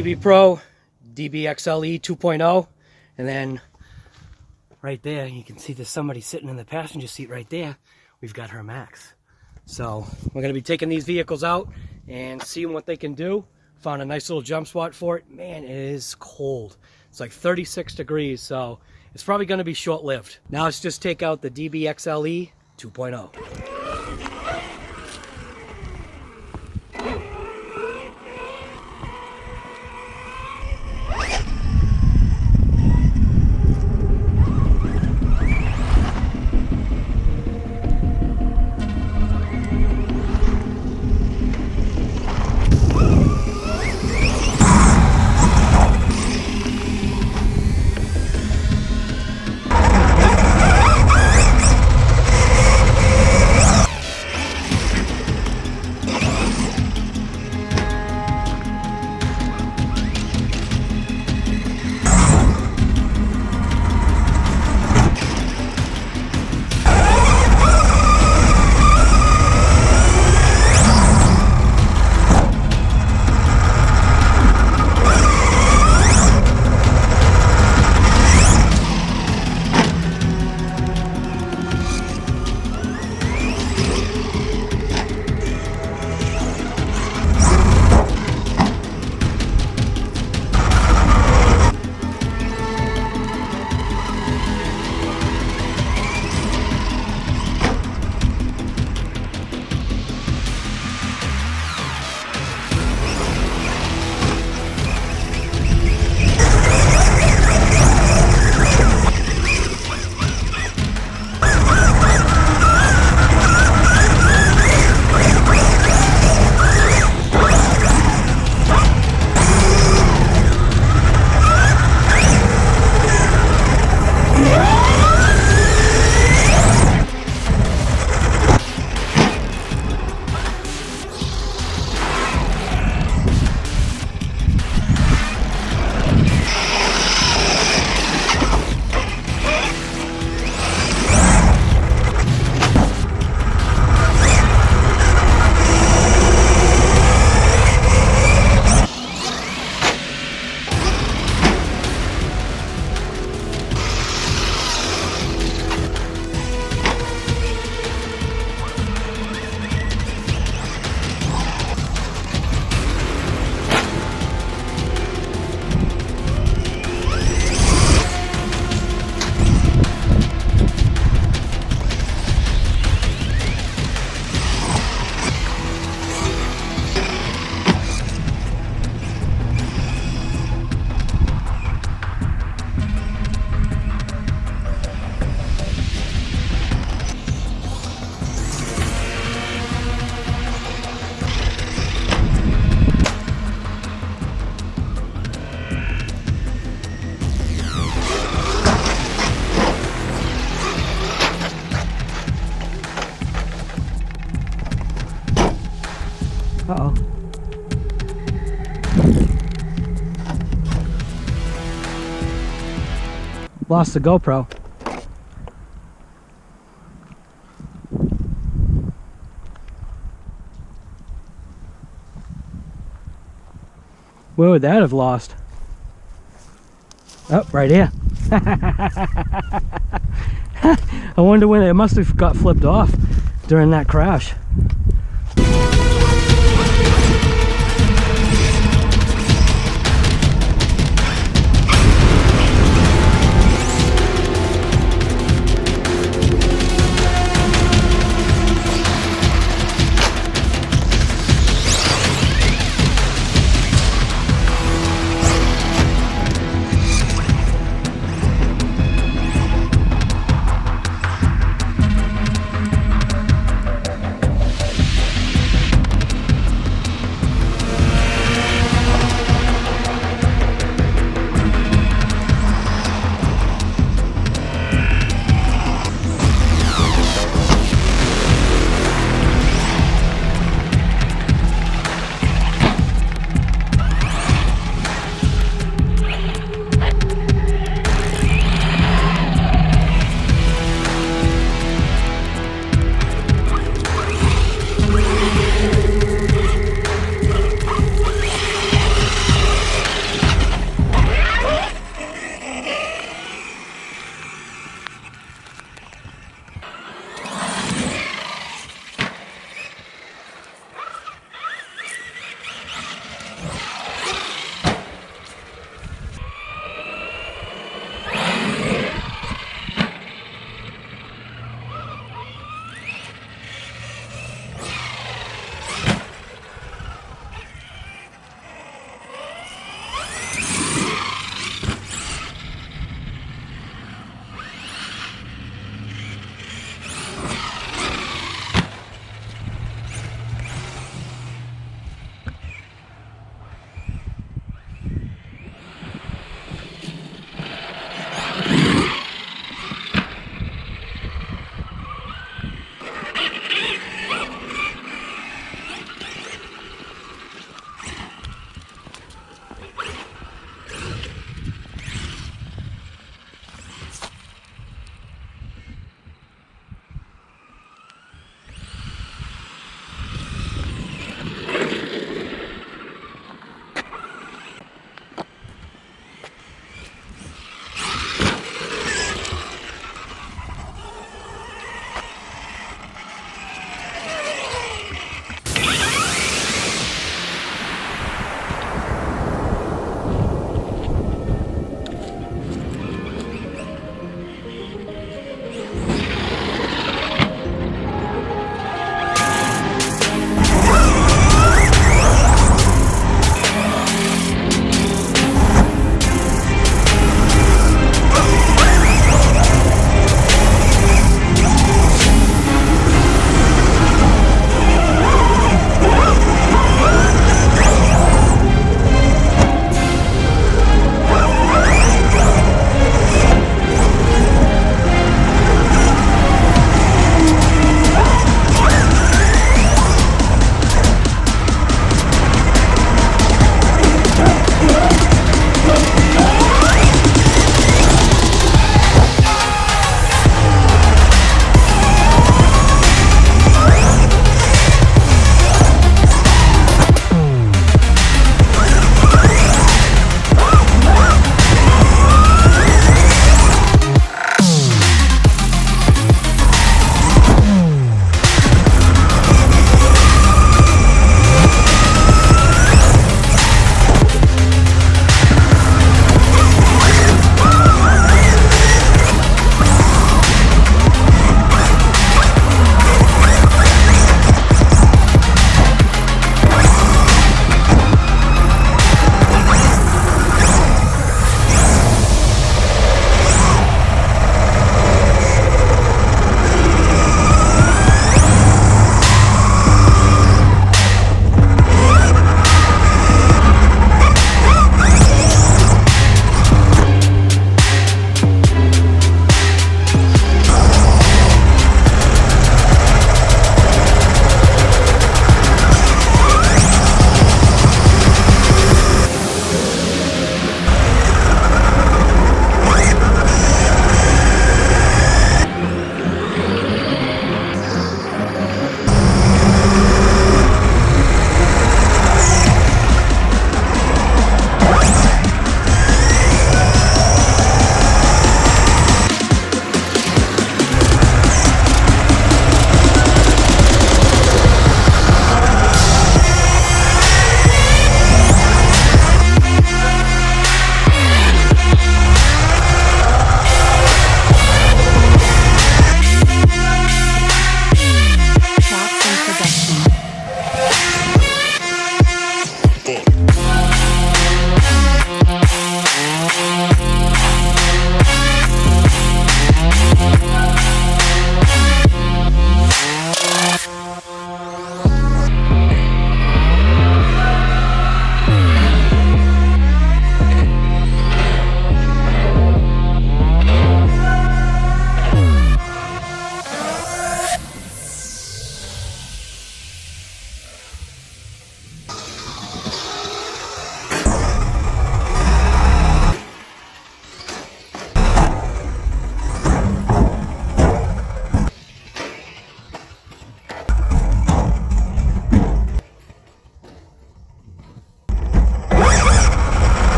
DB Pro, DBXL 2.0, and then right there, you can see there's somebody sitting in the passenger seat right there. We've got her MAXX. So we're going to be taking these vehicles out and seeing what they can do. Found a nice little jump spot for it. Man, it is cold. It's like 36 degrees, so it's probably going to be short-lived. Now let's just take out the DBXL 2.0. Uh-oh. Lost the GoPro. Where would that have lost? Oh, right here. I wonder when it must have got flipped off during that crash.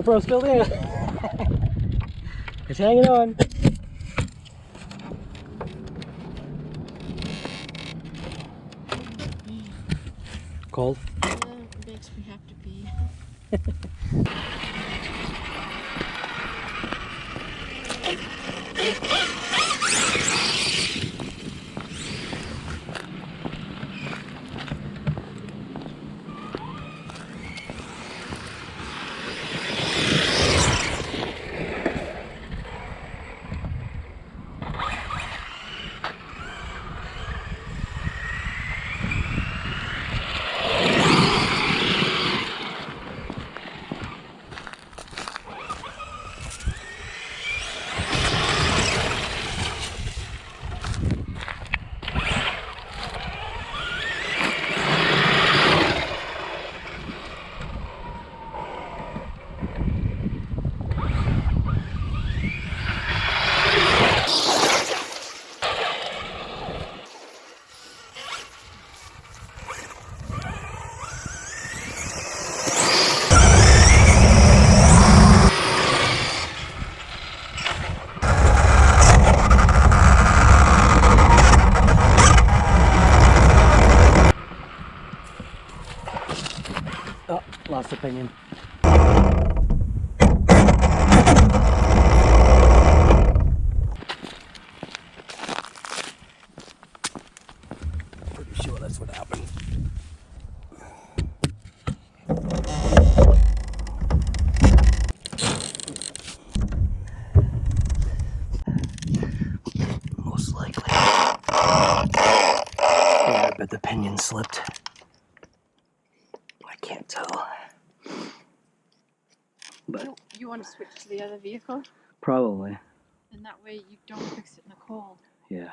GoPro still there. It's hanging on. Cold? Yeah, it makes me have to pee. Oh, lost opinion. Pretty sure that's what happened. Most likely. Yeah, I bet the pinion slipped. I can't tell. But You want to switch to the other vehicle? probably. And that way you don't fix it in the cold. Yeah.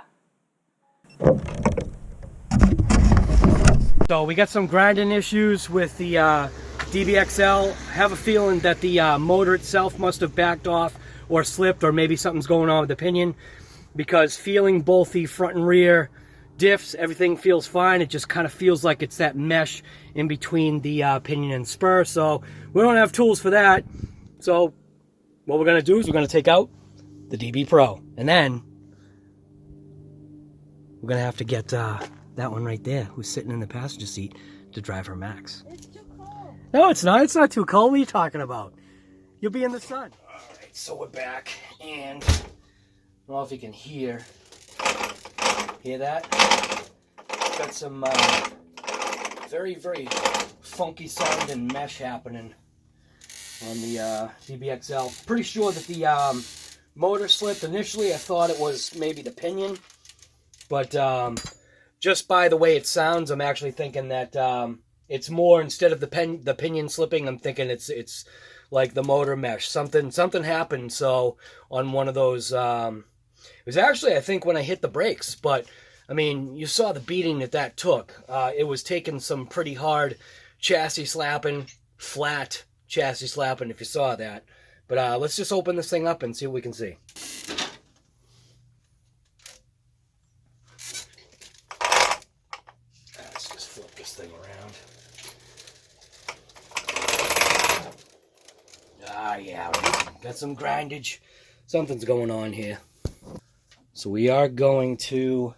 So we got some grinding issues with the DBXL. I have a feeling that the motor itself must have backed off or slipped, or maybe something's going on with the pinion, because feeling both the front and rear diffs, everything feels fine. It just kind of feels like it's that mesh in between the pinion and spur. So we don't have tools for that. So what we're going to do is we're going to take out the DB Pro, and then we're going to have to get that one right there, who's sitting in the passenger seat, to drive her Max. It's too cold. No, it's not. It's not too cold. What are you talking about? You'll be in the sun. All right, so we're back, and I don't know if you can hear that? Got some very, very funky sounding mesh happening on the DBXL. Pretty sure that the motor slipped. Initially, I thought it was maybe the pinion, but just by the way it sounds, I'm actually thinking that it's more, instead of the pinion slipping, I'm thinking it's like the motor mesh. Something happened. So on one of those, it was actually, I think, when I hit the brakes. But I mean, you saw the beating that took. It was taking some pretty hard chassis slapping, flat chassis slapping, if you saw that. But let's just open this thing up and see what we can see. Let's just flip this thing around. Ah, yeah, got some grindage. Something's going on here. So we are going to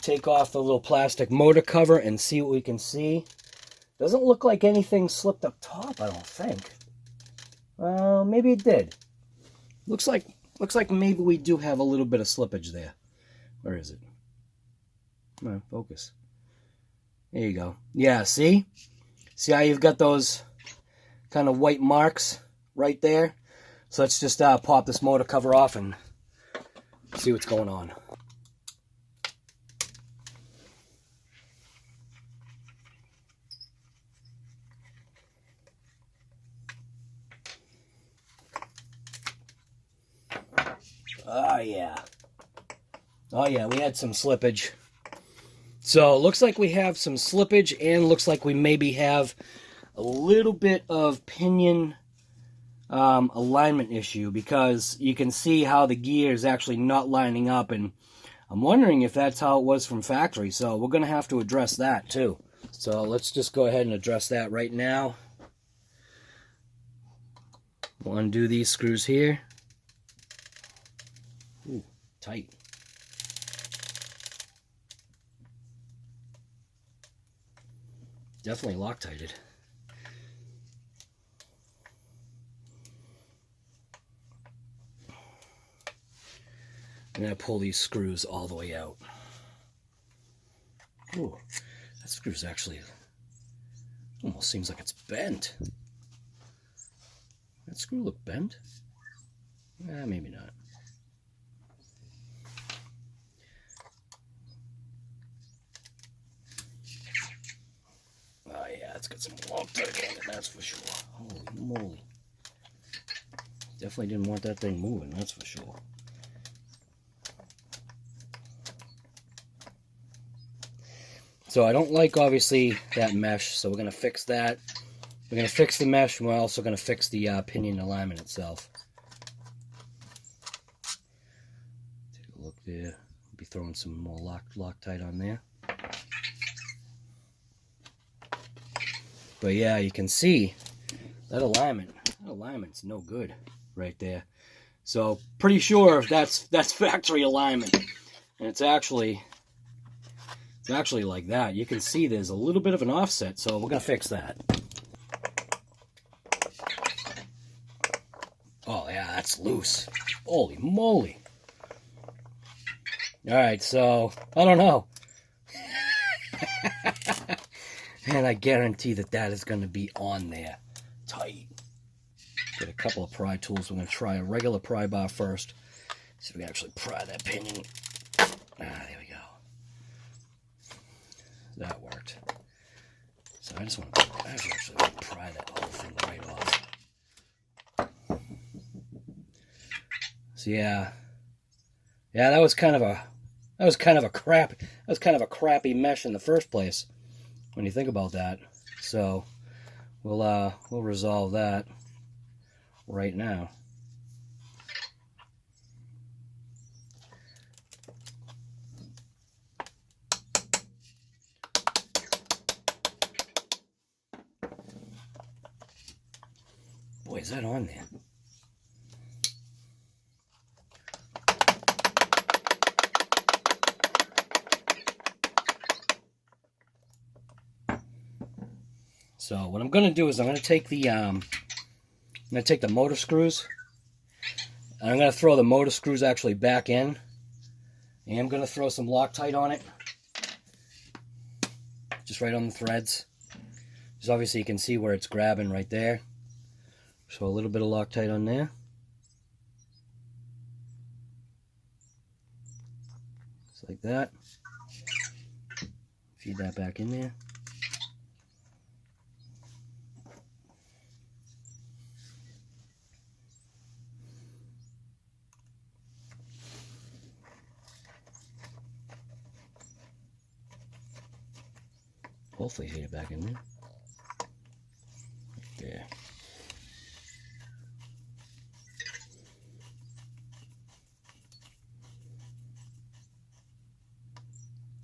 take off the little plastic motor cover and see what we can see. Doesn't look like anything slipped up top, I don't think. Well, maybe it did. Looks like maybe we do have a little bit of slippage there. Where is it? Come on, focus. There you go. Yeah, see? See how you've got those kind of white marks right there? So let's just pop this motor cover off and see what's going on. Oh yeah. Oh yeah, we had some slippage. So it looks like we have some slippage, and looks like we maybe have a little bit of pinion alignment issue, because you can see how the gear is actually not lining up, and I'm wondering if that's how it was from factory. So we're going to have to address that too. So let's just go ahead and address that right now. We'll undo these screws here. Ooh, tight. Definitely Loctited. I'm going to pull these screws all the way out. Ooh, that screw's actually almost seems like it's bent. That screw look bent? Maybe not. Oh yeah, it's got some Loctite on it, that's for sure. Holy moly. Definitely didn't want that thing moving, that's for sure. So I don't like, obviously, that mesh, so we're going to fix that. We're going to fix the mesh, and we're also going to fix the pinion alignment itself. Take a look there. I'll be throwing some more Loctite on there. But yeah, you can see that alignment's no good right there. So pretty sure that's factory alignment, and it's actually like that. You can see there's a little bit of an offset, so we're gonna fix that. Oh yeah, that's loose. Holy moly. Alright, so I don't know. And I guarantee that is gonna be on there tight. Get a couple of pry tools. We're gonna try a regular pry bar first. See if we can actually pry that pinion. There we go. That worked. So I just want to actually pry that whole thing right off. So yeah, that was kind of a crappy mesh in the first place when you think about that. So we'll resolve that right now. Boy, is that on there? So what I'm going to do is I'm going to take the motor screws, and I'm going to throw the motor screws actually back in, and I'm going to throw some Loctite on it, just right on the threads. Just obviously you can see where it's grabbing right there. So a little bit of Loctite on there. Just like that. Feed that back in there. Hopefully feed it back in there. Right there.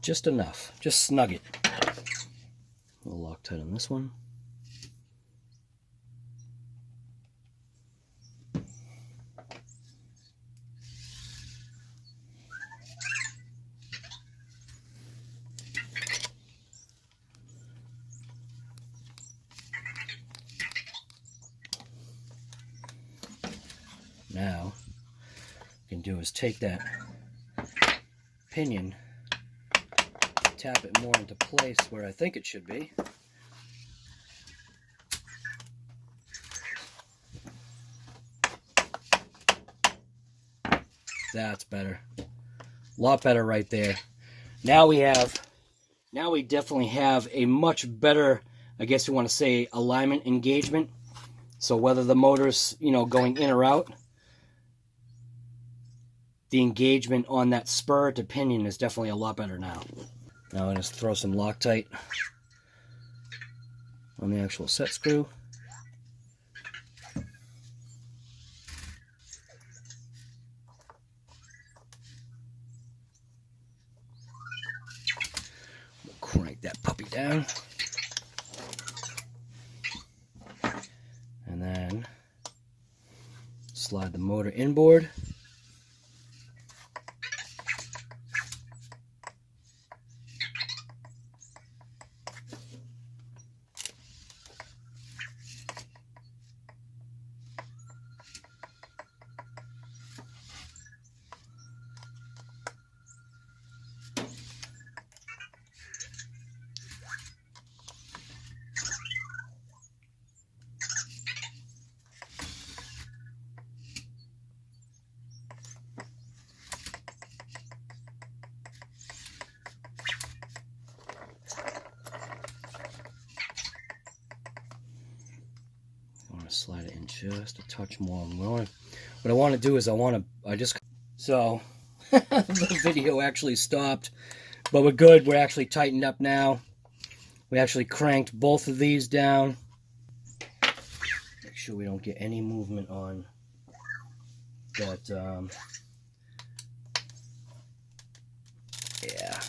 Just enough. Just snug it. A little Loctite on this one. Now, what we can do is take that pinion, tap it more into place where I think it should be. That's better. A lot better right there. Now we definitely have a much better, I guess you want to say, alignment engagement. So whether the motor's, going in or out, the engagement on that spur to pinion is definitely a lot better now. Now I'm going to throw some Loctite on the actual set screw. We'll crank that puppy down. And then slide the motor inboard. Slide it in just a touch more. What I want to do is so the video actually stopped, but we're good. We're actually tightened up now. We actually cranked both of these down. Make sure we don't get any movement on that. Yeah.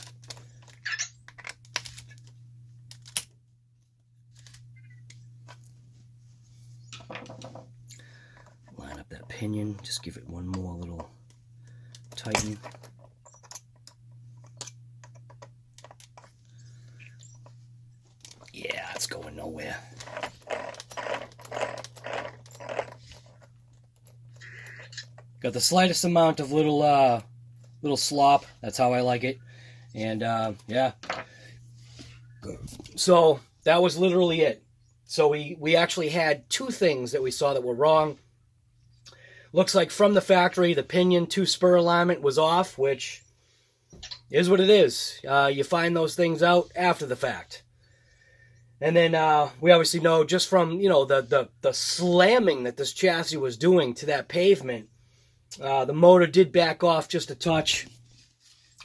Line up that pinion, just give it one more little tighten. Yeah, it's going nowhere. Got the slightest amount of little slop. That's how I like it. And yeah. So that was literally it. So we actually had two things that we saw that were wrong. Looks like from the factory, the pinion 2-spur alignment was off, which is what it is. You find those things out after the fact. And then we obviously know just from, you know, the slamming that this chassis was doing to that pavement, the motor did back off just a touch.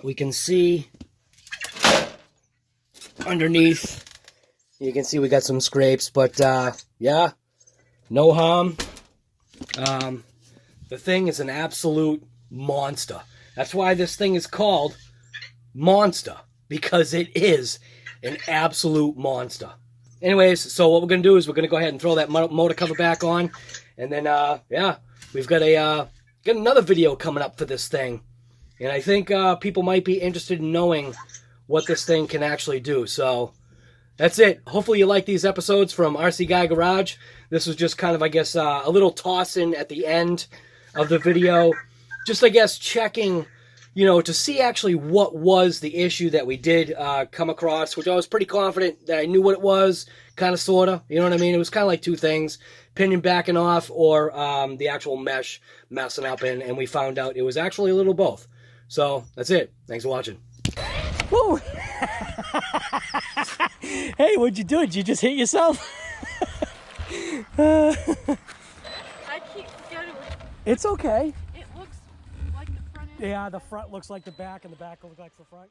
We can see underneath. You can see we got some scrapes, but yeah, no harm. The thing is an absolute monster. That's why this thing is called Monster, because it is an absolute monster. Anyways, so what we're going to do is we're going to go ahead and throw that motor cover back on, and then, yeah, we've got another video coming up for this thing, and I think people might be interested in knowing what this thing can actually do, so that's it. Hopefully you like these episodes from RC Guy Garage. This was just kind of, I guess, a little toss-in at the end of the video. Just, I guess, checking, you know, to see actually what was the issue that we did come across, which I was pretty confident that I knew what it was, kind of, sort of. You know what I mean? It was kind of like two things, pinion backing off or the actual mesh messing up, and we found out it was actually a little both. So, that's it. Thanks for watching. Woo! Hey, what'd you do? Did you just hit yourself? I keep forgetting. It's okay. It looks like the front end. Yeah, the front looks like the back, and the back looks like the front.